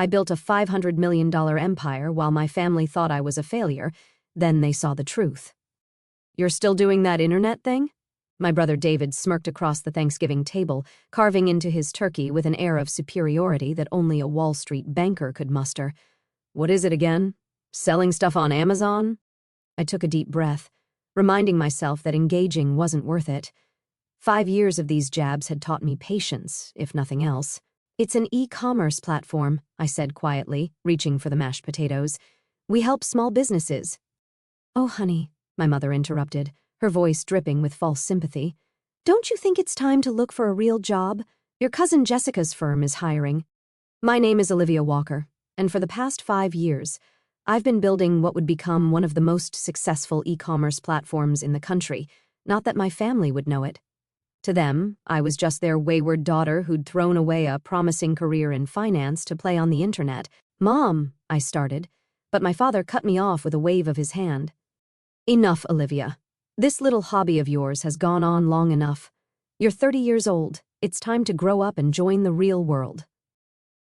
I built a $500 million empire while my family thought I was a failure. Then they saw the truth. You're still doing that internet thing? My brother David smirked across the Thanksgiving table, carving into his turkey with an air of superiority that only a Wall Street banker could muster. What is it again? Selling stuff on Amazon? I took a deep breath, reminding myself that engaging wasn't worth it. 5 years of these jabs had taught me patience, if nothing else. It's an e-commerce platform, I said quietly, reaching for the mashed potatoes. We help small businesses. Oh, honey, my mother interrupted, her voice dripping with false sympathy. Don't you think it's time to look for a real job? Your cousin Jessica's firm is hiring. My name is Olivia Walker, and for the past 5 years, I've been building what would become one of the most successful e-commerce platforms in the country, not that my family would know it. To them, I was just their wayward daughter who'd thrown away a promising career in finance to play on the internet. Mom, I started, but my father cut me off with a wave of his hand. Enough, Olivia. This little hobby of yours has gone on long enough. You're 30 years old. It's time to grow up and join the real world.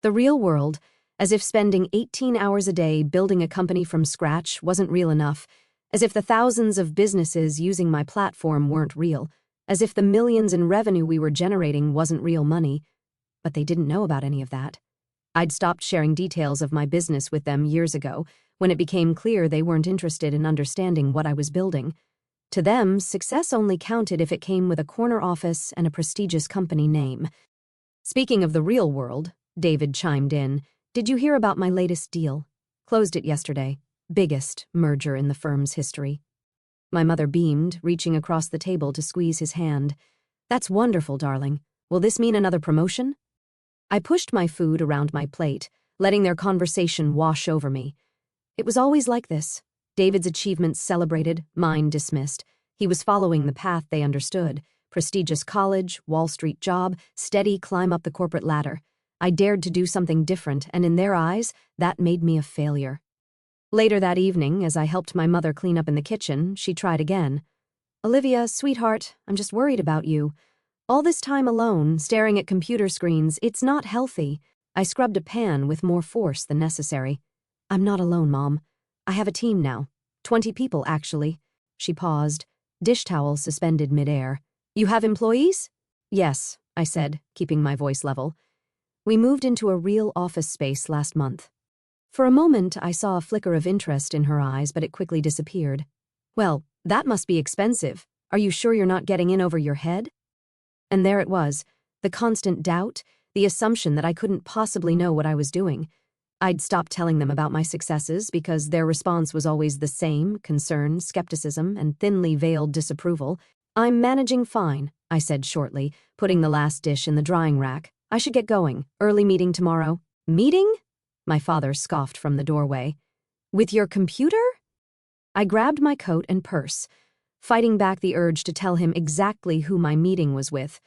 The real world, as if spending 18 hours a day building a company from scratch wasn't real enough, as if the thousands of businesses using my platform weren't real, as if the millions in revenue we were generating wasn't real money. But they didn't know about any of that. I'd stopped sharing details of my business with them years ago, when it became clear they weren't interested in understanding what I was building. To them, success only counted if it came with a corner office and a prestigious company name. Speaking of the real world, David chimed in, did you hear about my latest deal? Closed it yesterday. Biggest merger in the firm's history. My mother beamed, reaching across the table to squeeze his hand. That's wonderful, darling. Will this mean another promotion? I pushed my food around my plate, letting their conversation wash over me. It was always like this. David's achievements celebrated, mine dismissed. He was following the path they understood. Prestigious college, Wall Street job, steady climb up the corporate ladder. I dared to do something different, and in their eyes, that made me a failure. Later that evening, as I helped my mother clean up in the kitchen, she tried again. Olivia, sweetheart, I'm just worried about you. All this time alone, staring at computer screens, it's not healthy. I scrubbed a pan with more force than necessary. I'm not alone, Mom. I have a team now. 20 people, actually. She paused, dish towel suspended midair. You have employees? Yes, I said, keeping my voice level. We moved into a real office space last month. For a moment, I saw a flicker of interest in her eyes, but it quickly disappeared. Well, that must be expensive. Are you sure you're not getting in over your head? And there it was, the constant doubt, the assumption that I couldn't possibly know what I was doing. I'd stopped telling them about my successes because their response was always the same, concern, skepticism, and thinly veiled disapproval. I'm managing fine, I said shortly, putting the last dish in the drying rack. I should get going. Early meeting tomorrow. Meeting? My father scoffed from the doorway. With your computer? I grabbed my coat and purse, fighting back the urge to tell him exactly who my meeting was with,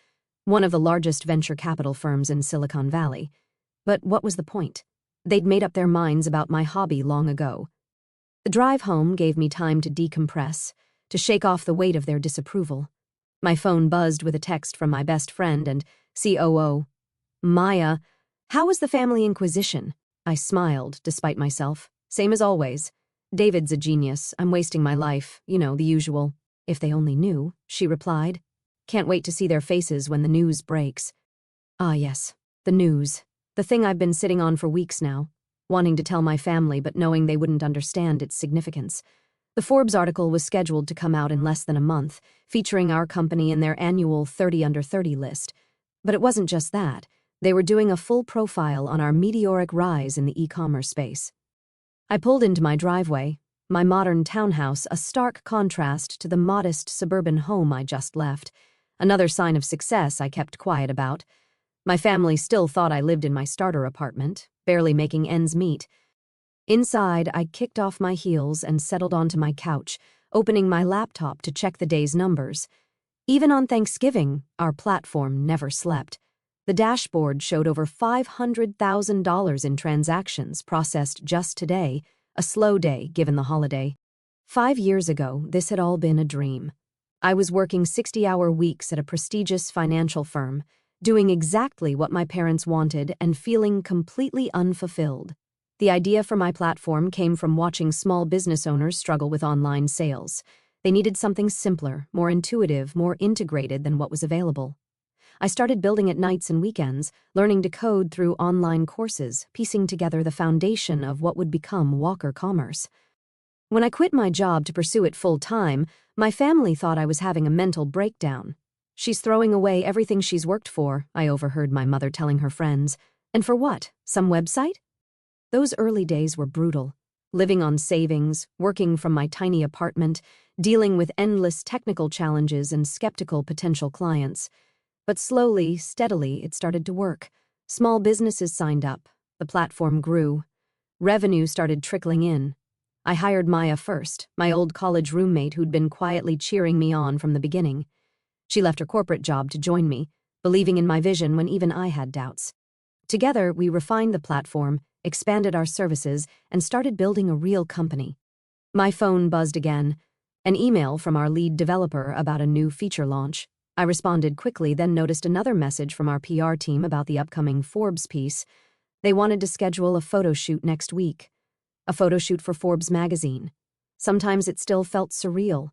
one of the largest venture capital firms in Silicon Valley. But what was the point? They'd made up their minds about my hobby long ago. The drive home gave me time to decompress, to shake off the weight of their disapproval. My phone buzzed with a text from my best friend and COO. Maya, how was the family inquisition? I smiled, despite myself. Same as always. David's a genius. I'm wasting my life. You know, the usual. If they only knew, she replied. Can't wait to see their faces when the news breaks. Ah, yes, the news. The thing I've been sitting on for weeks now, wanting to tell my family but knowing they wouldn't understand its significance. The Forbes article was scheduled to come out in less than a month, featuring our company in their annual 30 Under 30 list. But it wasn't just that. They were doing a full profile on our meteoric rise in the e-commerce space. I pulled into my driveway, my modern townhouse a stark contrast to the modest suburban home I just left, another sign of success I kept quiet about. My family still thought I lived in my starter apartment, barely making ends meet. Inside, I kicked off my heels and settled onto my couch, opening my laptop to check the day's numbers. Even on Thanksgiving, our platform never slept. The dashboard showed over $500,000 in transactions processed just today, a slow day given the holiday. 5 years ago, this had all been a dream. I was working 60-hour weeks at a prestigious financial firm, doing exactly what my parents wanted and feeling completely unfulfilled. The idea for my platform came from watching small business owners struggle with online sales. They needed something simpler, more intuitive, more integrated than what was available. I started building at nights and weekends, learning to code through online courses, piecing together the foundation of what would become Walker Commerce. When I quit my job to pursue it full-time, my family thought I was having a mental breakdown. "She's throwing away everything she's worked for," I overheard my mother telling her friends. "And for what? Some website?" Those early days were brutal. Living on savings, working from my tiny apartment, dealing with endless technical challenges and skeptical potential clients. But slowly, steadily, it started to work. Small businesses signed up. The platform grew. Revenue started trickling in. I hired Maya first, my old college roommate who'd been quietly cheering me on from the beginning. She left her corporate job to join me, believing in my vision when even I had doubts. Together, we refined the platform, expanded our services, and started building a real company. My phone buzzed again. An email from our lead developer about a new feature launch. I responded quickly, then noticed another message from our PR team about the upcoming Forbes piece. They wanted to schedule a photo shoot next week. A photo shoot for Forbes magazine. Sometimes it still felt surreal.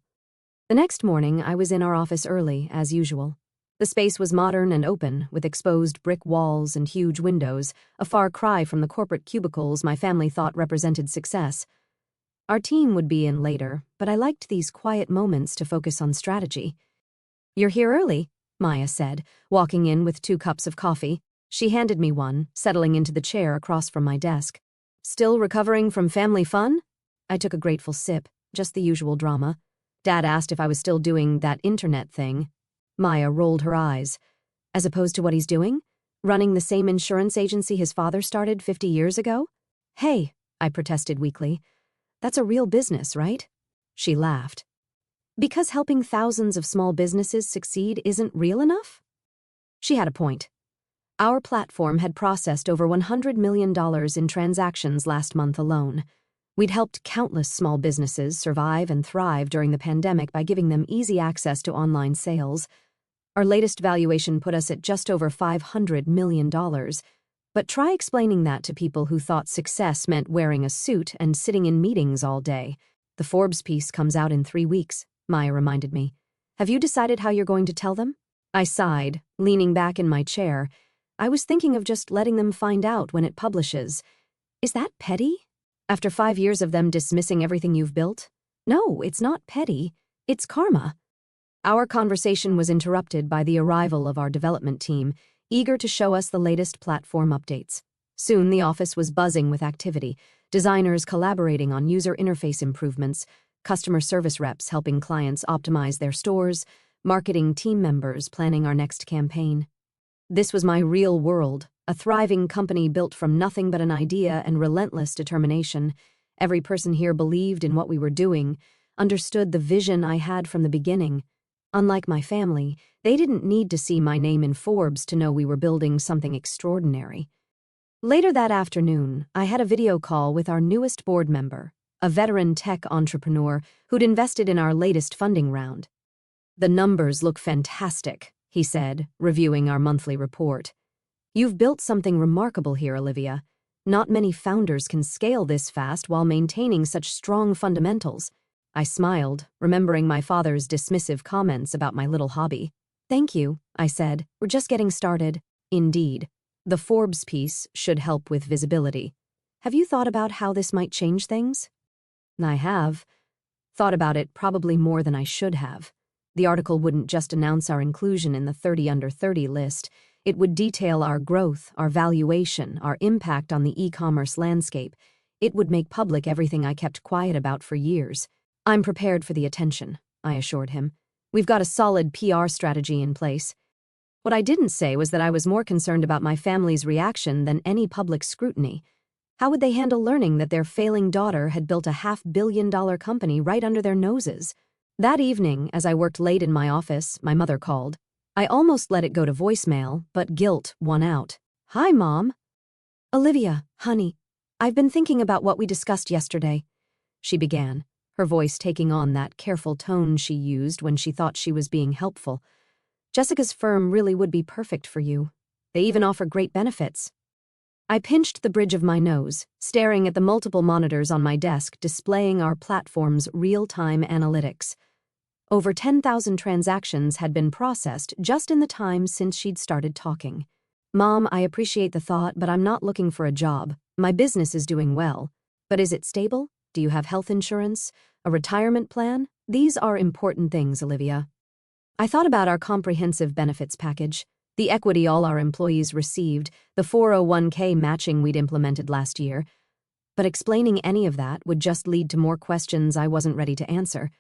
The next morning, I was in our office early, as usual. The space was modern and open, with exposed brick walls and huge windows, a far cry from the corporate cubicles my family thought represented success. Our team would be in later, but I liked these quiet moments to focus on strategy. "You're here early," Maya said, walking in with 2 cups of coffee. She handed me one, settling into the chair across from my desk. "Still recovering from family fun?" I took a grateful sip, just the usual drama. Dad asked if I was still doing that internet thing. Maya rolled her eyes. "As opposed to what he's doing? Running the same insurance agency his father started 50 years ago? Hey," I protested weakly. "That's a real business, right?" She laughed. "Because helping thousands of small businesses succeed isn't real enough?" She had a point. Our platform had processed over $100 million in transactions last month alone. We'd helped countless small businesses survive and thrive during the pandemic by giving them easy access to online sales. Our latest valuation put us at just over $500 million. But try explaining that to people who thought success meant wearing a suit and sitting in meetings all day. "The Forbes piece comes out in 3 weeks, Maya reminded me. "Have you decided how you're going to tell them?" I sighed, leaning back in my chair. I was thinking of just letting them find out when it publishes. Is that petty? After 5 years of them dismissing everything you've built? No, it's not petty. It's karma. Our conversation was interrupted by the arrival of our development team, eager to show us the latest platform updates. Soon the office was buzzing with activity, designers collaborating on user interface improvements, customer service reps helping clients optimize their stores, marketing team members planning our next campaign. This was my real world, a thriving company built from nothing but an idea and relentless determination. Every person here believed in what we were doing, understood the vision I had from the beginning. Unlike my family, they didn't need to see my name in Forbes to know we were building something extraordinary. Later that afternoon, I had a video call with our newest board member, a veteran tech entrepreneur who'd invested in our latest funding round. "The numbers look fantastic," he said, reviewing our monthly report. "You've built something remarkable here, Olivia. Not many founders can scale this fast while maintaining such strong fundamentals." I smiled, remembering my father's dismissive comments about my little hobby. "Thank you," I said. "We're just getting started." Indeed. The Forbes piece should help with visibility. Have you thought about how this might change things? I have. Thought about it probably more than I should have. The article wouldn't just announce our inclusion in the 30 under 30 list. It would detail our growth, our valuation, our impact on the e-commerce landscape. It would make public everything I kept quiet about for years. "I'm prepared for the attention," I assured him. "We've got a solid PR strategy in place." What I didn't say was that I was more concerned about my family's reaction than any public scrutiny. How would they handle learning that their failing daughter had built a $500 million company right under their noses? That evening, as I worked late in my office, my mother called. I almost let it go to voicemail, but guilt won out. "Hi, Mom." "Olivia, honey, I've been thinking about what we discussed yesterday," she began, her voice taking on that careful tone she used when she thought she was being helpful. Jessica's firm really would be perfect for you. They even offer great benefits. I pinched the bridge of my nose, staring at the multiple monitors on my desk displaying our platform's real-time analytics. Over 10,000 transactions had been processed just in the time since she'd started talking. Mom, I appreciate the thought, but I'm not looking for a job. My business is doing well. But is it stable? Do you have health insurance? A retirement plan? These are important things, Olivia. I thought about our comprehensive benefits package, the equity all our employees received, the 401k matching we'd implemented last year. But explaining any of that would just lead to more questions I wasn't ready to answer.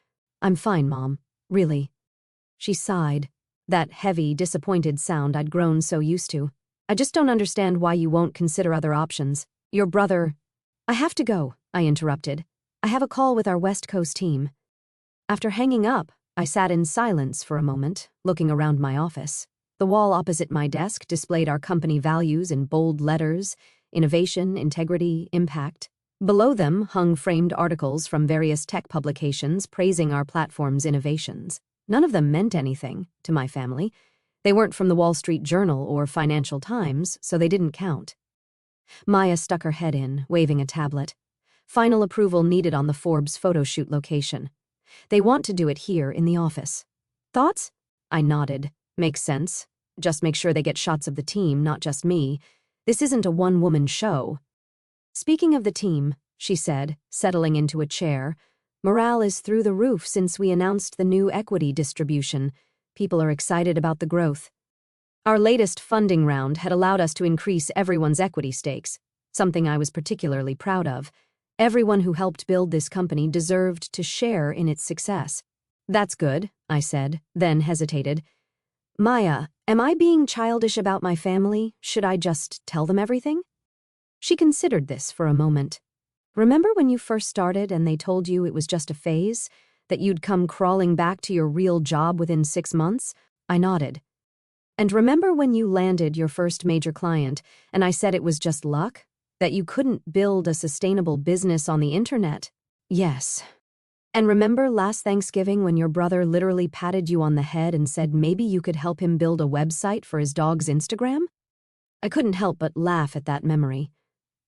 I'm fine, Mom. Really. She sighed, that heavy, disappointed sound I'd grown so used to. I just don't understand why you won't consider other options. Your brother… I have to go, I interrupted. I have a call with our West Coast team. After hanging up, I sat in silence for a moment, looking around my office. The wall opposite my desk displayed our company values in bold letters: innovation, integrity, impact. Below them hung framed articles from various tech publications praising our platform's innovations. None of them meant anything to my family. They weren't from the Wall Street Journal or Financial Times, so they didn't count. Maya stuck her head in, waving a tablet. Final approval needed on the Forbes photo shoot location. They want to do it here in the office. Thoughts? I nodded. Makes sense. Just make sure they get shots of the team, not just me. This isn't a one-woman show. Speaking of the team, she said, settling into a chair, morale is through the roof since we announced the new equity distribution. People are excited about the growth. Our latest funding round had allowed us to increase everyone's equity stakes, something I was particularly proud of. Everyone who helped build this company deserved to share in its success. That's good, I said, then hesitated. Maya, am I being childish about my family? Should I just tell them everything? She considered this for a moment. Remember when you first started and they told you it was just a phase? That you'd come crawling back to your real job within 6 months? I nodded. And remember when you landed your first major client and I said it was just luck? That you couldn't build a sustainable business on the internet? Yes. And remember last Thanksgiving when your brother literally patted you on the head and said maybe you could help him build a website for his dog's Instagram? I couldn't help but laugh at that memory.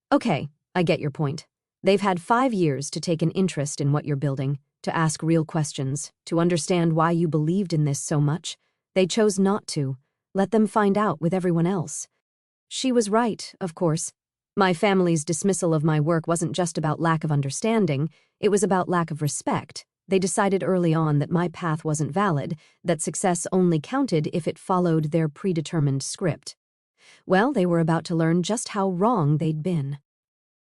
Okay, I get your point. They've had 5 years to take an interest in what you're building, to ask real questions, to understand why you believed in this so much. They chose not to. Let them find out with everyone else. She was right, of course. My family's dismissal of my work wasn't just about lack of understanding, it was about lack of respect. They decided early on that my path wasn't valid, that success only counted if it followed their predetermined script. Well, they were about to learn just how wrong they'd been.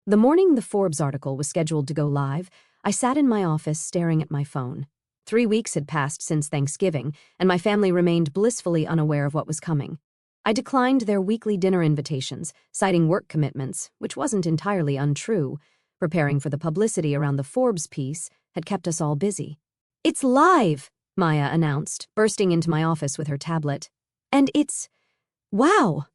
The morning the Forbes article was scheduled to go live, I sat in my office staring at my phone. 3 weeks had passed since Thanksgiving, and my family remained blissfully unaware of what was coming. I declined their weekly dinner invitations, citing work commitments, which wasn't entirely untrue. Preparing for the publicity around the Forbes piece had kept us all busy. It's live, Maya announced, bursting into my office with her tablet. And it's… wow!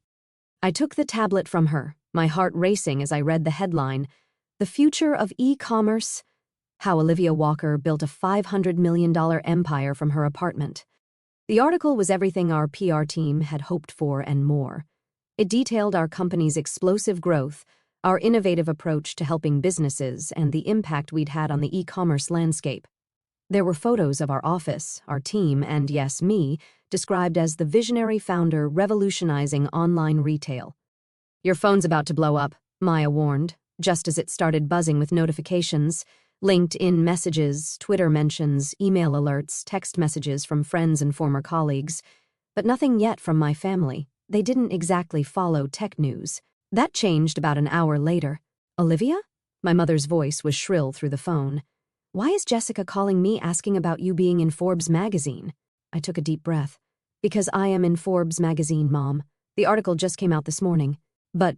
I took the tablet from her, my heart racing as I read the headline, The Future of E-Commerce, How Olivia Walker Built a $500 million Empire from Her Apartment. The article was everything our PR team had hoped for and more. It detailed our company's explosive growth, our innovative approach to helping businesses, and the impact we'd had on the e-commerce landscape. There were photos of our office, our team, and yes, me, described as the visionary founder revolutionizing online retail. Your phone's about to blow up, Maya warned, just as it started buzzing with notifications, LinkedIn messages, Twitter mentions, email alerts, text messages from friends and former colleagues, but nothing yet from my family. They didn't exactly follow tech news. That changed about an hour later. Olivia? My mother's voice was shrill through the phone. Why is Jessica calling me asking about you being in Forbes magazine? I took a deep breath. Because I am in Forbes magazine, Mom. The article just came out this morning. But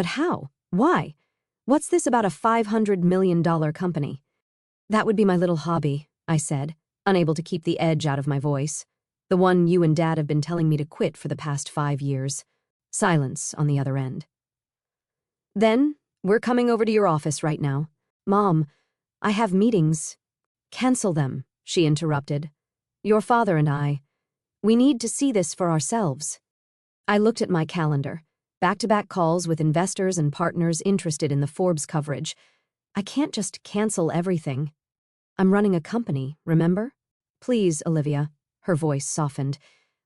how? Why? What's this about a $500 million company? That would be my little hobby, I said, unable to keep the edge out of my voice. The one you and Dad have been telling me to quit for the past 5 years. Silence on the other end. Then, we're coming over to your office right now. Mom, I have meetings. Cancel them, she interrupted. Your father and I, We need to see this for ourselves. I looked at my calendar. Back-to-back calls with investors and partners interested in the Forbes coverage. I can't just cancel everything. I'm running a company, remember? Please, Olivia. Her voice softened.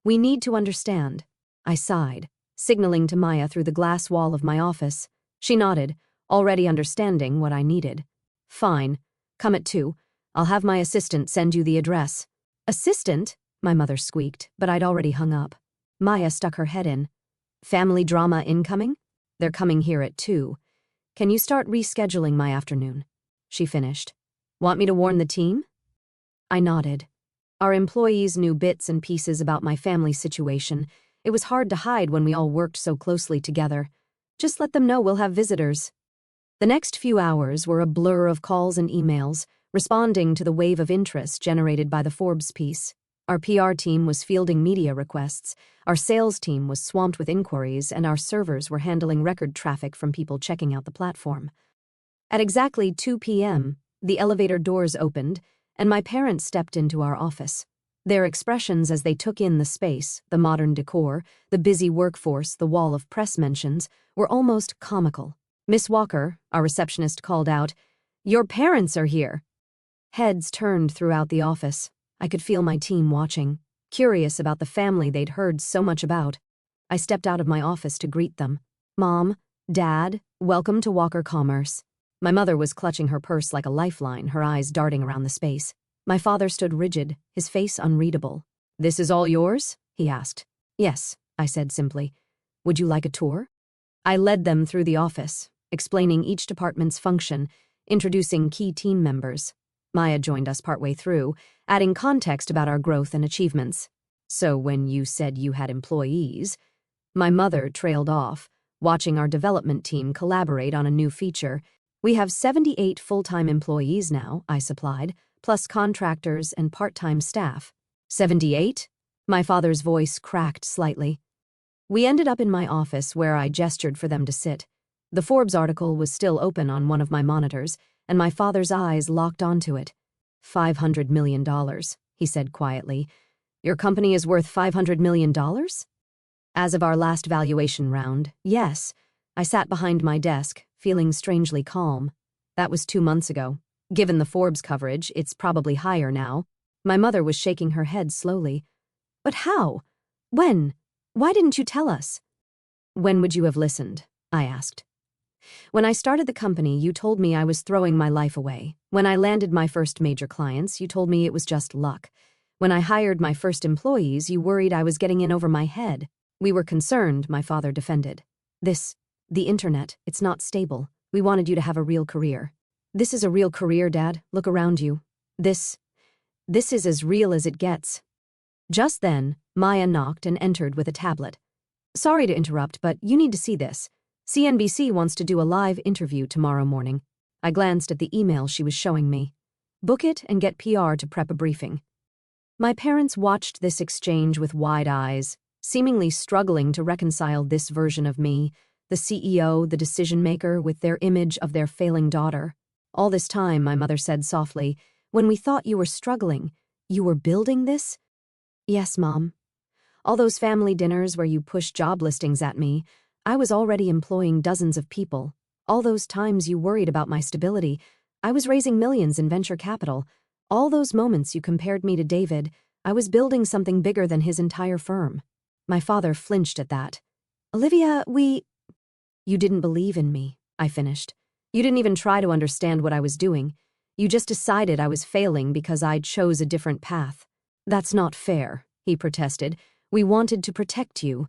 We need to understand. I sighed, signaling to Maya through the glass wall of my office. She nodded, already understanding what I needed. Fine. Come at 2. I'll have my assistant send you the address. Assistant? My mother squeaked, but I'd already hung up. Maya stuck her head in. Family drama incoming? They're coming here at 2. Can you start rescheduling my afternoon? She finished. Want me to warn the team? I nodded. Our employees knew bits and pieces about my family situation. It was hard to hide when we all worked so closely together. Just let them know we'll have visitors. The next few hours were a blur of calls and emails, responding to the wave of interest generated by the Forbes piece. Our PR team was fielding media requests, our sales team was swamped with inquiries, and our servers were handling record traffic from people checking out the platform. At exactly 2 p.m., the elevator doors opened, and my parents stepped into our office. Their expressions as they took in the space, the modern decor, the busy workforce, the wall of press mentions, were almost comical. Miss Walker, our receptionist, called out, "Your parents are here." Heads turned throughout the office. I could feel my team watching, curious about the family they'd heard so much about. I stepped out of my office to greet them. Mom, Dad, welcome to Walker Commerce. My mother was clutching her purse like a lifeline, her eyes darting around the space. My father stood rigid, his face unreadable. "This is all yours?" he asked. "Yes," I said simply. "Would you like a tour?" I led them through the office, explaining each department's function, introducing key team members. Maya joined us partway through, adding context about our growth and achievements. "So when you said you had employees..." My mother trailed off, watching our development team collaborate on a new feature. "We have 78 full-time employees now," I supplied, plus contractors and part-time staff. 78? My father's voice cracked slightly. We ended up in my office where I gestured for them to sit. The Forbes article was still open on one of my monitors, and my father's eyes locked onto it. $500 million, he said quietly. "Your company is worth $500 million? As of our last valuation round, yes. I sat behind my desk, feeling strangely calm. That was 2 months ago. Given the Forbes coverage, it's probably higher now. My mother was shaking her head slowly. "But how? When? Why didn't you tell us?" "When would you have listened?" I asked. "When I started the company, you told me I was throwing my life away. When I landed my first major clients, you told me it was just luck. When I hired my first employees, you worried I was getting in over my head. We were concerned," my father defended. The internet, it's not stable. We wanted you to have a real career." "This is a real career, Dad. Look around you. This is as real as it gets." Just then, Maya knocked and entered with a tablet. "Sorry to interrupt, but you need to see this. CNBC wants to do a live interview tomorrow morning." I glanced at the email she was showing me. "Book it and get PR to prep a briefing." My parents watched this exchange with wide eyes, seemingly struggling to reconcile this version of me, the CEO, the decision-maker, with their image of their failing daughter. "All this time," my mother said softly, "when we thought you were struggling, you were building this?" "Yes, Mom. All those family dinners where you pushed job listings at me, I was already employing dozens of people. All those times you worried about my stability, I was raising millions in venture capital. All those moments you compared me to David, I was building something bigger than his entire firm." My father flinched at that. "Olivia, You didn't believe in me," I finished. "You didn't even try to understand what I was doing. You just decided I was failing because I chose a different path." "That's not fair," he protested. "We wanted to protect you."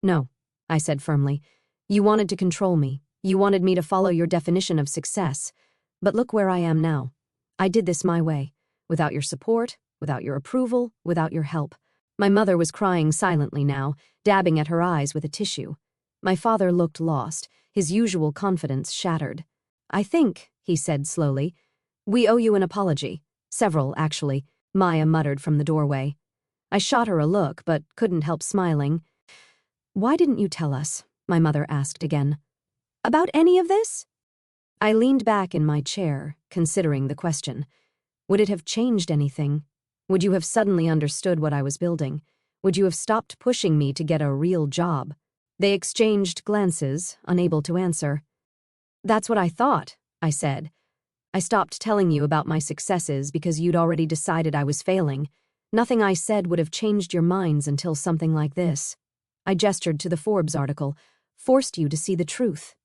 "No," I said firmly. "You wanted to control me. You wanted me to follow your definition of success. But look where I am now. I did this my way, without your support, without your approval, without your help." My mother was crying silently now, dabbing at her eyes with a tissue. My father looked lost, his usual confidence shattered. "I think," he said slowly, "we owe you an apology. Several, actually," Maya muttered from the doorway. I shot her a look, but couldn't help smiling. "Why didn't you tell us?" my mother asked again. "About any of this?" I leaned back in my chair, considering the question. Would it have changed anything? Would you have suddenly understood what I was building? Would you have stopped pushing me to get a real job? They exchanged glances, unable to answer. That's what I thought, I said. I stopped telling you about my successes because you'd already decided I was failing. Nothing I said would have changed your minds until something like this. I gestured to the Forbes article, forced you to see the truth.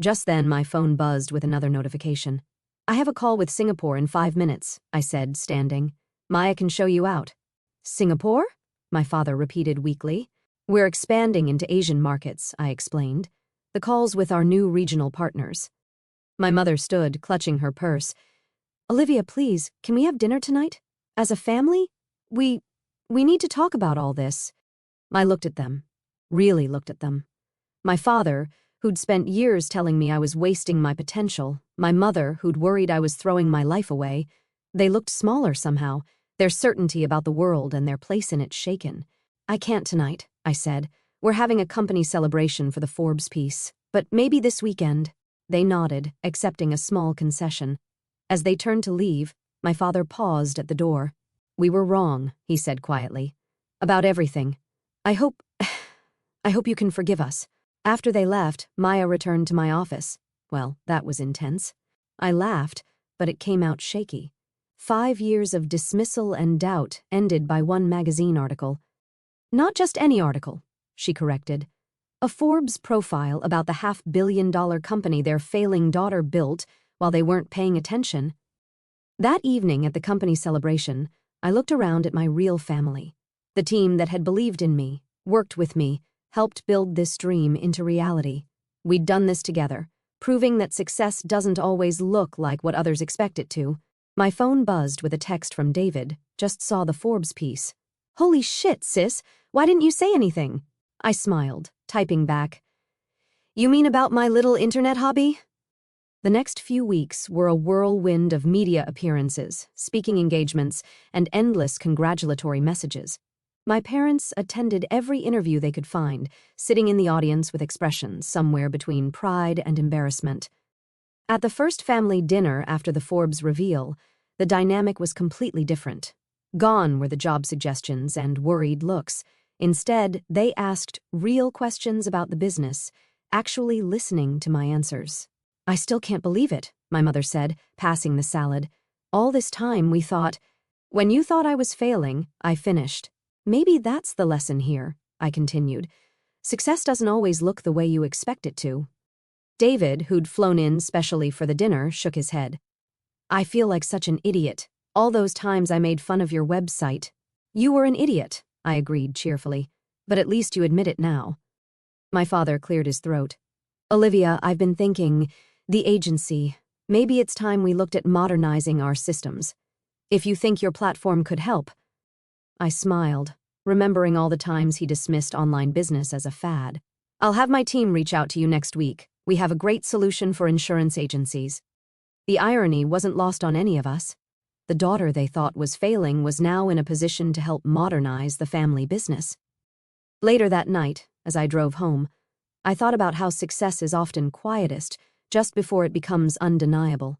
Just then, my phone buzzed with another notification. I have a call with Singapore in 5 minutes, I said, standing. Maya can show you out. Singapore? My father repeated weakly. We're expanding into Asian markets, I explained. The call's with our new regional partners. My mother stood, clutching her purse. Olivia, please, can we have dinner tonight? As a family? We need to talk about all this. I looked at them. Really looked at them. My father, who'd spent years telling me I was wasting my potential, my mother, who'd worried I was throwing my life away, they looked smaller somehow, their certainty about the world and their place in it shaken. I can't tonight, I said. We're having a company celebration for the Forbes piece, but maybe this weekend. They nodded, accepting a small concession. As they turned to leave, my father paused at the door. We were wrong, he said quietly. About everything. I hope you can forgive us. After they left, Maya returned to my office. Well, that was intense. I laughed, but it came out shaky. 5 years of dismissal and doubt ended by one magazine article. Not just any article, she corrected. A Forbes profile about the $500 million company their failing daughter built while they weren't paying attention. That evening at the company celebration, I looked around at my real family. The team that had believed in me, worked with me, helped build this dream into reality. We'd done this together, proving that success doesn't always look like what others expect it to. My phone buzzed with a text from David, just saw the Forbes piece. Holy shit, sis, why didn't you say anything? I smiled, typing back. You mean about my little internet hobby? The next few weeks were a whirlwind of media appearances, speaking engagements, and endless congratulatory messages. My parents attended every interview they could find, sitting in the audience with expressions somewhere between pride and embarrassment. At the first family dinner after the Forbes reveal, the dynamic was completely different. Gone were the job suggestions and worried looks. Instead, they asked real questions about the business, actually listening to my answers. I still can't believe it, my mother said, passing the salad. All this time we thought, when you thought I was failing, I finished. Maybe that's the lesson here, I continued. Success doesn't always look the way you expect it to. David, who'd flown in specially for the dinner, shook his head. I feel like such an idiot. All those times I made fun of your website. You were an idiot, I agreed cheerfully. But at least you admit it now. My father cleared his throat. Olivia, I've been thinking, the agency. Maybe it's time we looked at modernizing our systems. If you think your platform could help. I smiled, remembering all the times he dismissed online business as a fad. I'll have my team reach out to you next week. We have a great solution for insurance agencies. The irony wasn't lost on any of us. The daughter they thought was failing was now in a position to help modernize the family business. Later that night, as I drove home, I thought about how success is often quietest just before it becomes undeniable.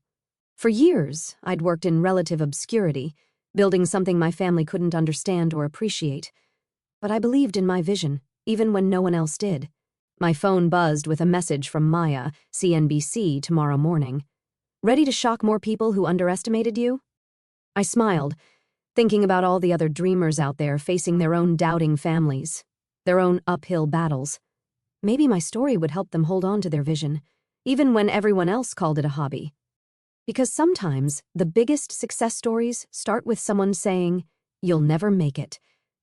For years, I'd worked in relative obscurity, building something my family couldn't understand or appreciate. But I believed in my vision, even when no one else did. My phone buzzed with a message from Maya, CNBC, tomorrow morning. Ready to shock more people who underestimated you? I smiled, thinking about all the other dreamers out there facing their own doubting families, their own uphill battles. Maybe my story would help them hold on to their vision, even when everyone else called it a hobby. Because sometimes the biggest success stories start with someone saying, "You'll never make it,"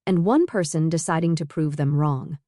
and one person deciding to prove them wrong.